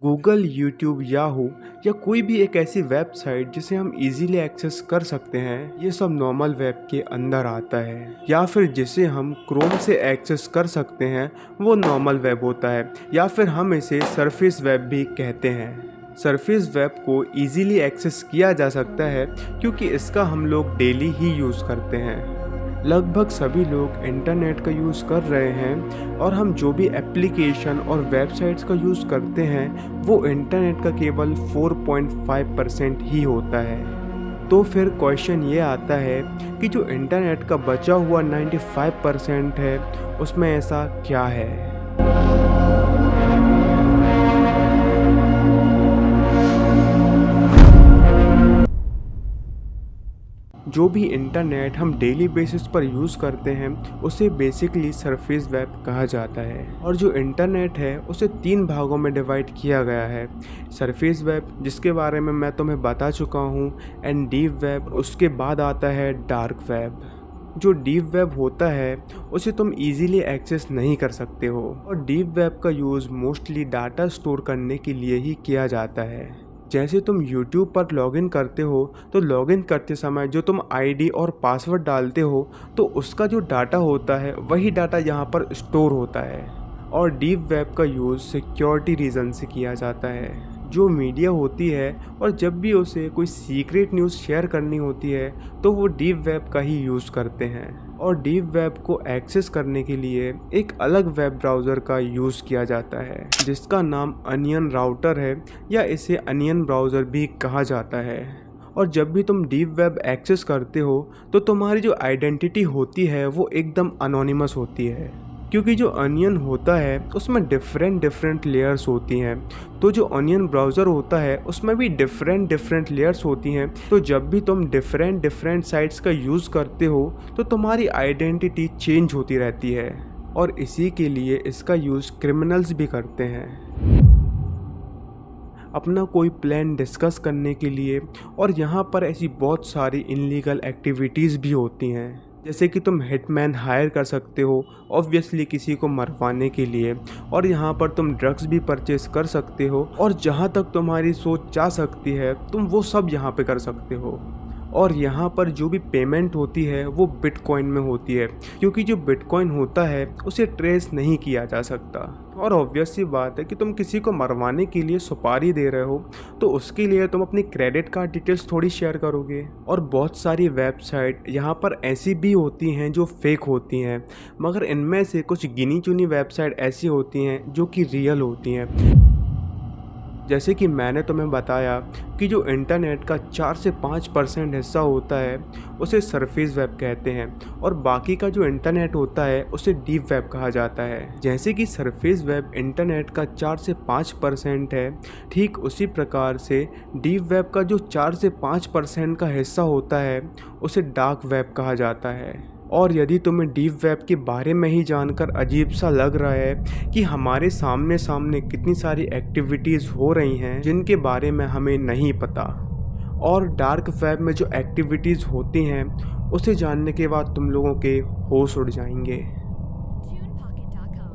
Google, YouTube, Yahoo या कोई भी एक ऐसी वेबसाइट जिसे हम इजीली एक्सेस कर सकते हैं, ये सब नॉर्मल वेब के अंदर आता है। या फिर जिसे हम क्रोम से एक्सेस कर सकते हैं वो नॉर्मल वेब होता है, या फिर हम इसे सरफेस वेब भी कहते हैं। सरफेस वेब को इजीली एक्सेस किया जा सकता है क्योंकि इसका हम लोग डेली ही यूज़ करते हैं। लगभग सभी लोग इंटरनेट का यूज़ कर रहे हैं और हम जो भी एप्लीकेशन और वेबसाइट्स का यूज़ करते हैं वो इंटरनेट का केवल 4.5% ही होता है। तो फिर क्वेश्चन ये आता है कि जो इंटरनेट का बचा हुआ 95% है उसमें ऐसा क्या है। जो भी इंटरनेट हम डेली बेसिस पर यूज़ करते हैं उसे बेसिकली सरफेस वेब कहा जाता है। और जो इंटरनेट है उसे 3 भागों में डिवाइड किया गया है। सरफेस वेब, जिसके बारे में मैं तुम्हें बता चुका हूँ, एंड डीप वेब, उसके बाद आता है डार्क वेब। जो डीप वेब होता है उसे तुम इजीली एक्सेस नहीं कर सकते हो, और डीप वेब का यूज़ मोस्टली डाटा स्टोर करने के लिए ही किया जाता है। जैसे तुम YouTube पर लॉगिन करते हो तो लॉगिन करते समय जो तुम आईडी और पासवर्ड डालते हो तो उसका जो डाटा होता है वही डाटा यहाँ पर स्टोर होता है। और डीप वेब का यूज़ सिक्योरिटी रीज़न से किया जाता है। जो मीडिया होती है और जब भी उसे कोई सीक्रेट न्यूज़ शेयर करनी होती है तो वो डीप वेब का ही यूज़ करते हैं। और डीप वेब को एक्सेस करने के लिए एक अलग वेब ब्राउज़र का यूज़ किया जाता है जिसका नाम अनियन राउटर है, या इसे अनियन ब्राउज़र भी कहा जाता है। और जब भी तुम डीप वेब एक्सेस करते हो तो तुम्हारी जो आइडेंटिटी होती है वो एकदम अनोनिमस होती है, क्योंकि जो अनियन होता है उसमें डिफरेंट लेयर्स होती हैं। तो जो अनियन ब्राउज़र होता है उसमें भी डिफरेंट लेयर्स होती हैं। तो जब भी तुम डिफरेंट साइट्स का यूज़ करते हो तो तुम्हारी आइडेंटिटी चेंज होती रहती है, और इसी के लिए इसका यूज़ क्रिमिनल्स भी करते हैं अपना कोई प्लान डिस्कस करने के लिए। और यहाँ पर ऐसी बहुत सारी इनलीगल एक्टिविटीज़ भी होती हैं, जैसे कि तुम हिटमैन हायर कर सकते हो ऑब्वियसली किसी को मरवाने के लिए, और यहाँ पर तुम ड्रग्स भी परचेस कर सकते हो, और जहाँ तक तुम्हारी सोच जा सकती है तुम वो सब यहाँ पे कर सकते हो। और यहाँ पर जो भी पेमेंट होती है वो बिटकॉइन में होती है, क्योंकि जो बिटकॉइन होता है उसे ट्रेस नहीं किया जा सकता। और ऑब्वियस सी बात है कि तुम किसी को मरवाने के लिए सुपारी दे रहे हो तो उसके लिए तुम अपनी क्रेडिट कार्ड डिटेल्स थोड़ी शेयर करोगे। और बहुत सारी वेबसाइट यहाँ पर ऐसी भी होती हैं जो फेक होती हैं, मगर इनमें से कुछ गिनी चुनी वेबसाइट ऐसी होती हैं जो कि रियल होती हैं। जैसे कि मैंने तुम्हें बताया कि जो इंटरनेट का 4 से 5% हिस्सा होता है उसे सरफेस वेब कहते हैं, और बाकी का जो इंटरनेट होता है उसे डीप वेब कहा जाता है। जैसे कि सरफेस वेब इंटरनेट का 4 से 5% है, ठीक उसी प्रकार से डीप वेब का जो 4 से 5% का हिस्सा होता है उसे डार्क वेब कहा जाता है। और यदि तुम्हें डीप वेब के बारे में ही जानकर अजीब सा लग रहा है कि हमारे सामने कितनी सारी एक्टिविटीज़ हो रही हैं जिनके बारे में हमें नहीं पता, और डार्क वेब में जो एक्टिविटीज़ होती हैं उसे जानने के बाद तुम लोगों के होश उड़ जाएंगे।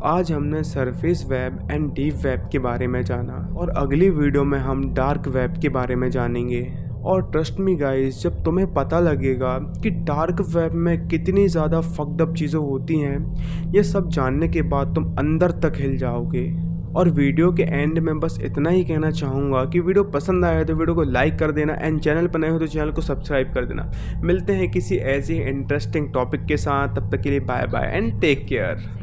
आज हमने surface web and deep web के बारे में जाना, और अगली वीडियो में हम डार्क वेब के बारे में जानेंगे। और ट्रस्ट मी गाइस, जब तुम्हें पता लगेगा कि डार्क वेब में कितनी ज़्यादा फक्ड अप चीज़ें होती हैं, ये सब जानने के बाद तुम अंदर तक हिल जाओगे। और वीडियो के एंड में बस इतना ही कहना चाहूँगा कि वीडियो पसंद आया तो वीडियो को लाइक कर देना, एंड चैनल पर नए हो तो चैनल को सब्सक्राइब कर देना। मिलते हैं किसी ऐसे इंटरेस्टिंग टॉपिक के साथ, तब तक के लिए bye bye and take care.